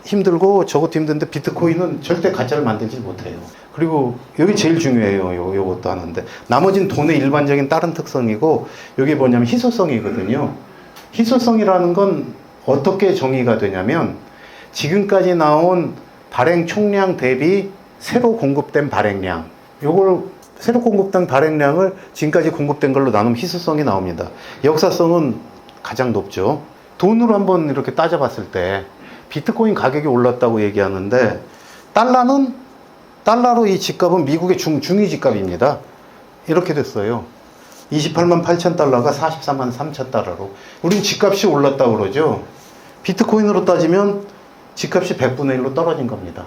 힘들고 저것도 힘든데 비트코인은 절대 가짜를 만들지 못해요. 그리고 여기 제일 중요해요. 요것도 하는데 나머지는 돈의 일반적인 다른 특성이고, 여기 뭐냐면 희소성이거든요. 희소성이라는 건 어떻게 정의가 되냐면 지금까지 나온 발행 총량 대비 새로 공급된 발행량, 요걸 새로 공급된 발행량을 지금까지 공급된 걸로 나누면 희소성이 나옵니다. 역사성은 가장 높죠. 돈으로 한번 이렇게 따져봤을 때 비트코인 가격이 올랐다고 얘기하는데 달러로 이 집값은 미국의 중위 집값입니다. 이렇게 됐어요. 28만 8천 달러가 44만 3천 달러로. 우린 집값이 올랐다고 그러죠. 비트코인으로 따지면 집값이 100분의 1로 떨어진 겁니다.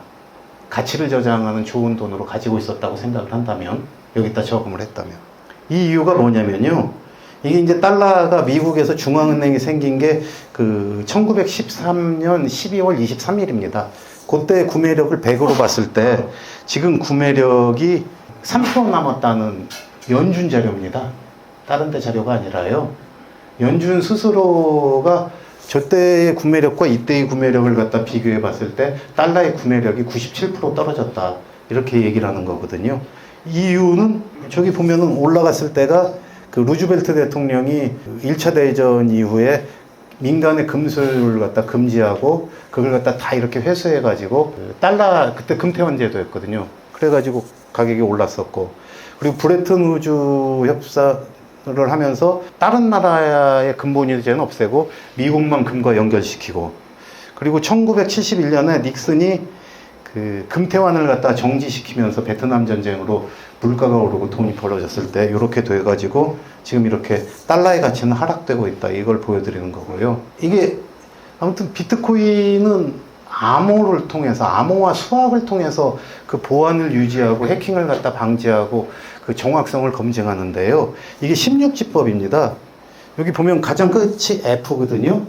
가치를 저장하는 좋은 돈으로 가지고 있었다고 생각을 한다면, 여기다 저금을 했다면. 이 이유가 뭐냐면요. 이게 이제 달러가 미국에서 중앙은행이 생긴 게 그 1913년 12월 23일입니다. 그때 구매력을 100으로 봤을 때 지금 구매력이 3% 남았다는 연준 자료입니다. 다른 데 자료가 아니라요. 연준 스스로가 저때의 구매력과 이때의 구매력을 갖다 비교해 봤을 때 달러의 구매력이 97% 떨어졌다. 이렇게 얘기를 하는 거거든요. 이유는 저기 보면은 올라갔을 때가 그 루즈벨트 대통령이 1차 대전 이후에 민간의 금수를 갖다 금지하고 그걸 갖다 다 이렇게 회수해가지고 달러, 그때 금태환 제도였거든요. 그래가지고 가격이 올랐었고, 그리고 브레튼 우즈 협상을 하면서 다른 나라의 금본위제는 없애고 미국만 금과 연결시키고, 그리고 1971년에 닉슨이 그 금태환을 갖다 정지시키면서 베트남 전쟁으로 물가가 오르고 돈이 벌어졌을 때 이렇게 돼가지고 지금 이렇게 달러의 가치는 하락되고 있다. 이걸 보여드리는 거고요. 이게 아무튼 비트코인은 암호를 통해서, 암호화 수학을 통해서 그 보안을 유지하고 해킹을 갖다 방지하고 그 정확성을 검증하는데요. 이게 16지법입니다. 여기 보면 가장 끝이 F거든요.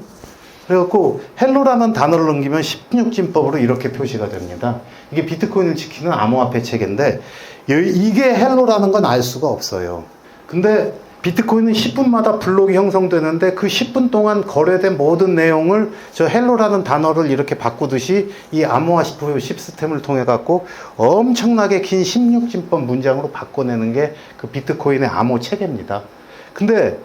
그래갖고 헬로라는 단어를 넘기면 16진법으로 이렇게 표시가 됩니다. 이게 비트코인을 지키는 암호화폐 체계인데 이게 헬로라는 건 알 수가 없어요. 근데 비트코인은 10분마다 블록이 형성되는데 그 10분 동안 거래된 모든 내용을 저 헬로라는 단어를 이렇게 바꾸듯이 이 암호화 시스템을 통해 갖고 엄청나게 긴 16진법 문장으로 바꿔내는 게 그 비트코인의 암호 체계입니다. 근데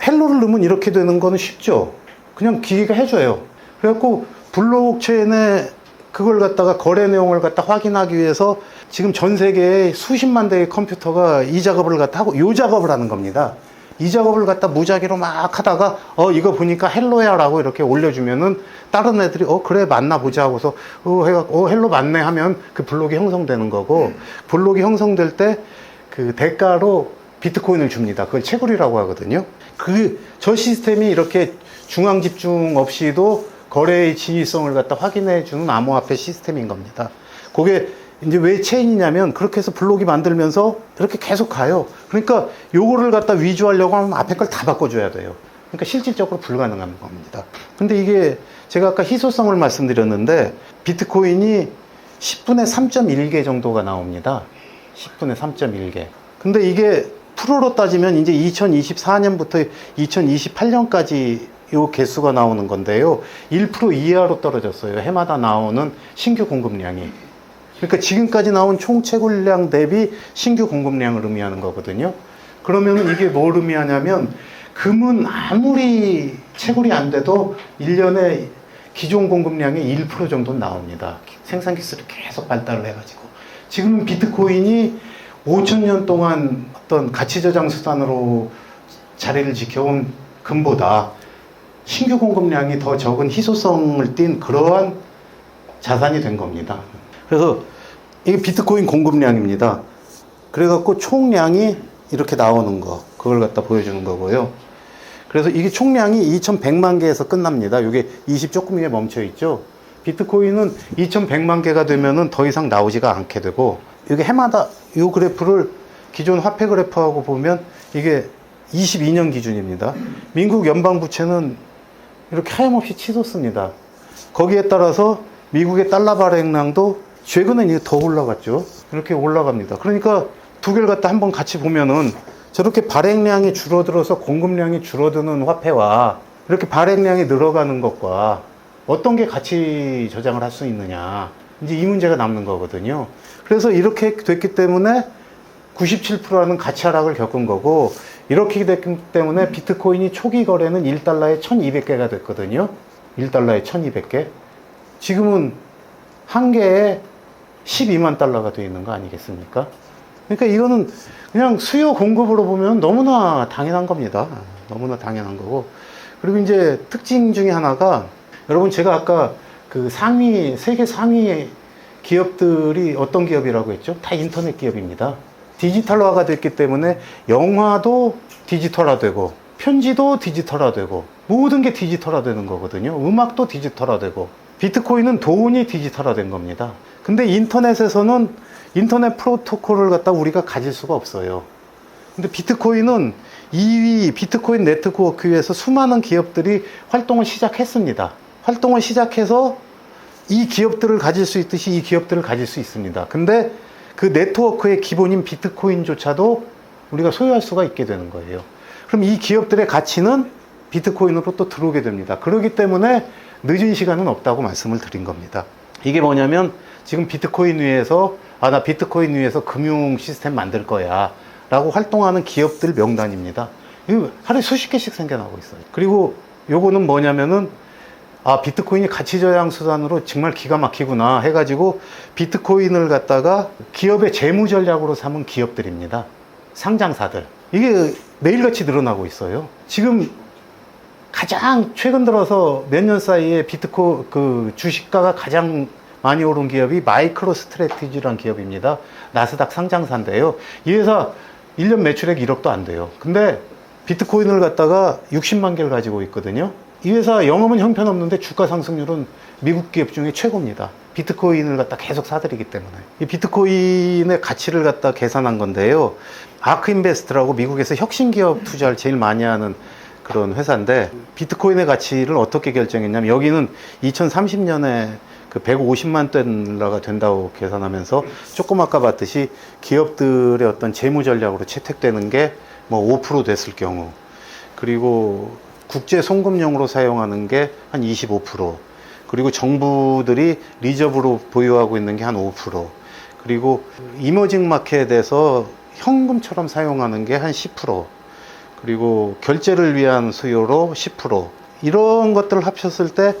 헬로를 넣으면 이렇게 되는 거는 쉽죠. 그냥 기계가 해줘요. 그래갖고 블록체인에 그걸 갖다가 거래 내용을 갖다 확인하기 위해서 지금 전 세계에 수십만 대의 컴퓨터가 이 작업을 갖다 하고 요 작업을 하는 겁니다. 이 작업을 갖다 무작위로 막 하다가 이거 보니까 헬로야 라고 이렇게 올려주면은 다른 애들이 그래 맞나 보자 하고서 해갖고 헬로 맞네 하면 그 블록이 형성되는 거고, 블록이 형성될 때 그 대가로 비트코인을 줍니다. 그걸 채굴이라고 하거든요. 저 시스템이 이렇게 중앙 집중 없이도 거래의 진위성을 갖다 확인해 주는 암호화폐 시스템인 겁니다. 그게 이제 왜 체인이냐면 그렇게 해서 블록이 만들면서 이렇게 계속 가요. 그러니까 요거를 갖다 위조하려고 하면 앞에 걸 다 바꿔줘야 돼요. 그러니까 실질적으로 불가능한 겁니다. 근데 이게 제가 아까 희소성을 말씀드렸는데 비트코인이 10분에 3.1개 정도가 나옵니다. 10분에 3.1개. 근데 이게 프로로 따지면 이제 2024년부터 2028년까지 요 개수가 나오는 건데요. 1% 이하로 떨어졌어요. 해마다 나오는 신규 공급량이. 그러니까 지금까지 나온 총 채굴량 대비 신규 공급량을 의미하는 거거든요. 그러면 이게 뭘 의미하냐면 금은 아무리 채굴이 안 돼도 1년에 기존 공급량의 1% 정도는 나옵니다. 생산 기술이 계속 발달을 해가지고. 지금 비트코인이 5,000년 동안 어떤 가치 저장 수단으로 자리를 지켜온 금보다 신규 공급량이 더 적은 희소성을 띤 그러한 자산이 된 겁니다. 그래서 이게 비트코인 공급량입니다. 그래갖고 총량이 이렇게 나오는 거, 그걸 갖다 보여주는 거고요. 그래서 이게 총량이 2100만 개에서 끝납니다. 이게 20 조금 위에 멈춰 있죠. 비트코인은 2100만 개가 되면은 더 이상 나오지가 않게 되고, 이게 해마다 이 그래프를 기존 화폐 그래프하고 보면 이게 22년 기준입니다. 미국 연방부채는 이렇게 하염없이 치솟습니다. 거기에 따라서 미국의 달러 발행량도 최근에 이게 더 올라갔죠. 이렇게 올라갑니다. 그러니까 두 개를 갖다 한번 같이 보면은 저렇게 발행량이 줄어들어서 공급량이 줄어드는 화폐와 이렇게 발행량이 늘어가는 것과 어떤 게 가치 저장을 할 수 있느냐, 이제 이 문제가 남는 거거든요. 그래서 이렇게 됐기 때문에 97%라는 가치 하락을 겪은 거고, 이렇게 됐기 때문에 비트코인이 초기 거래는 1달러에 1200개가 됐거든요. 1달러에 1200개. 지금은 한 개에 12만 달러가 되어 있는 거 아니겠습니까? 그러니까 이거는 그냥 수요 공급으로 보면 너무나 당연한 겁니다. 너무나 당연한 거고. 그리고 이제 특징 중에 하나가, 여러분 제가 아까 그 세계 상위 기업들이 어떤 기업이라고 했죠? 다 인터넷 기업입니다. 디지털화가 됐기 때문에 영화도 디지털화되고 편지도 디지털화되고 모든 게 디지털화되는 거거든요. 음악도 디지털화되고 비트코인은 돈이 디지털화된 겁니다. 근데 인터넷에서는 인터넷 프로토콜을 갖다 우리가 가질 수가 없어요. 근데 비트코인은 2위 비트코인 네트워크에서 수많은 기업들이 활동을 시작했습니다. 활동을 시작해서 이 기업들을 가질 수 있듯이 이 기업들을 가질 수 있습니다. 근데 그 네트워크의 기본인 비트코인조차도 우리가 소유할 수가 있게 되는 거예요. 그럼 이 기업들의 가치는 비트코인으로 또 들어오게 됩니다. 그렇기 때문에 늦은 시간은 없다고 말씀을 드린 겁니다. 이게 뭐냐면 지금 비트코인 위에서 나 비트코인 위에서 금융 시스템 만들 거야 라고 활동하는 기업들 명단입니다. 이거 하루에 수십 개씩 생겨나고 있어요. 그리고 요거는 뭐냐면은 비트코인이 가치 저장 수단으로 정말 기가 막히구나 해가지고 비트코인을 갖다가 기업의 재무 전략으로 삼은 기업들입니다. 상장사들. 이게 매일같이 늘어나고 있어요. 지금 가장 최근 들어서 몇 년 사이에 그 주식가가 가장 많이 오른 기업이 마이크로 스트래티지라는 기업입니다. 나스닥 상장사인데요. 이 회사 1년 매출액 1억도 안 돼요. 근데 비트코인을 갖다가 60만 개를 가지고 있거든요. 이 회사 영업은 형편없는데 주가 상승률은 미국 기업 중에 최고입니다. 비트코인을 갖다 계속 사들이기 때문에. 이 비트코인의 가치를 갖다 계산한 건데요. 아크인베스트라고 미국에서 혁신기업 투자를 제일 많이 하는 그런 회사인데, 비트코인의 가치를 어떻게 결정했냐면, 여기는 2030년에 그 150만 달러가 된다고 계산하면서 조금 아까 봤듯이 기업들의 어떤 재무 전략으로 채택되는 게 뭐 5% 됐을 경우, 그리고 국제 송금용으로 사용하는 게 한 25%, 그리고 정부들이 리저브로 보유하고 있는 게 한 5%, 그리고 이머징 마켓에서 현금처럼 사용하는 게 한 10%, 그리고 결제를 위한 수요로 10%, 이런 것들을 합쳤을 때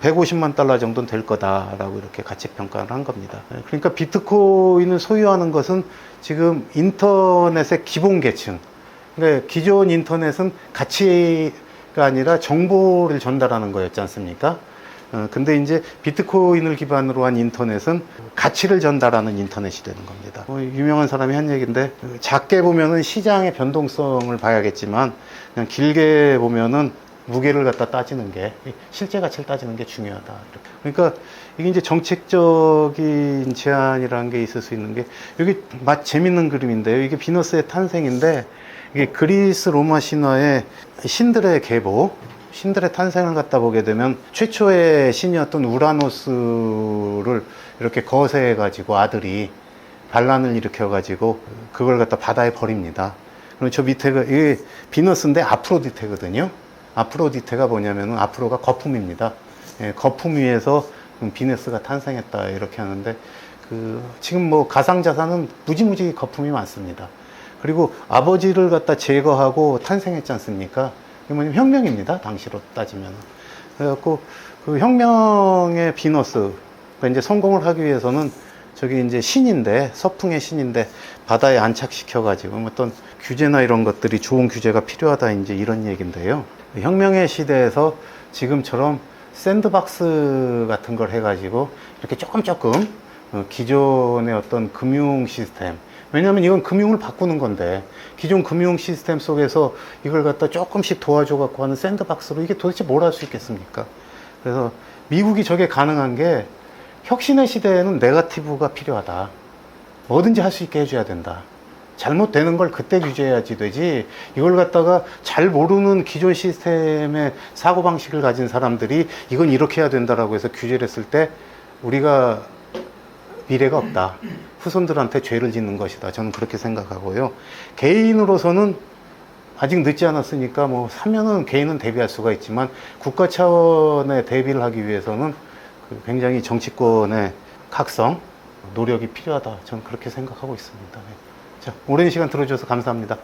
150만 달러 정도는 될 거다라고 이렇게 가치 평가를 한 겁니다. 그러니까 비트코인을 소유하는 것은 지금 인터넷의 기본 계층, 그러니까 기존 인터넷은 가치가 아니라 정보를 전달하는 거였지 않습니까? 근데 이제 비트코인을 기반으로 한 인터넷은 가치를 전달하는 인터넷이 되는 겁니다. 유명한 사람이 한 얘기인데, 작게 보면은 시장의 변동성을 봐야겠지만, 그냥 길게 보면은 무게를 갖다 따지는 게, 실제 가치를 따지는 게 중요하다. 그러니까 이게 이제 정책적인 제한이라는 게 있을 수 있는 게, 여기 재밌는 그림인데요. 이게 비너스의 탄생인데, 이게 그리스 로마 신화의 신들의 계보, 신들의 탄생을 갖다 보게 되면 최초의 신이었던 우라노스를 이렇게 거세해가지고 아들이 반란을 일으켜가지고 그걸 갖다 바다에 버립니다. 그럼 저 밑에가 이게 비너스인데 아프로디테거든요. 아프로디테가 뭐냐면은 아프로가 거품입니다. 예, 거품 위에서 비너스가 탄생했다 이렇게 하는데 지금 뭐 가상자산은 무지무지 거품이 많습니다. 그리고 아버지를 갖다 제거하고 탄생했지 않습니까? 이게 뭐냐면 혁명입니다. 당시로 따지면. 그래갖고 그 혁명의 비너스, 그러니까 이제 성공을 하기 위해서는 저기 이제 신인데, 서풍의 신인데 바다에 안착시켜가지고 어떤 규제나 이런 것들이 좋은 규제가 필요하다 이제 이런 얘기인데요. 혁명의 시대에서 지금처럼 샌드박스 같은 걸 해가지고 이렇게 조금 기존의 어떤 금융 시스템, 왜냐하면 이건 금융을 바꾸는 건데 기존 금융 시스템 속에서 이걸 갖다 조금씩 도와줘 갖고 하는 샌드박스로 이게 도대체 뭘 할 수 있겠습니까? 그래서 미국이 저게 가능한 게 혁신의 시대에는 네거티브가 필요하다. 뭐든지 할 수 있게 해줘야 된다. 잘못되는 걸 그때 규제해야지 되지, 이걸 갖다가 잘 모르는 기존 시스템의 사고방식을 가진 사람들이 이건 이렇게 해야 된다라고 해서 규제를 했을 때 우리가 미래가 없다. 후손들한테 죄를 짓는 것이다. 저는 그렇게 생각하고요. 개인으로서는 아직 늦지 않았으니까 뭐 사면은 개인은 대비할 수가 있지만 국가 차원의 대비를 하기 위해서는 굉장히 정치권의 각성, 노력이 필요하다. 저는 그렇게 생각하고 있습니다. 자, 오랜 시간 들어주셔서 감사합니다.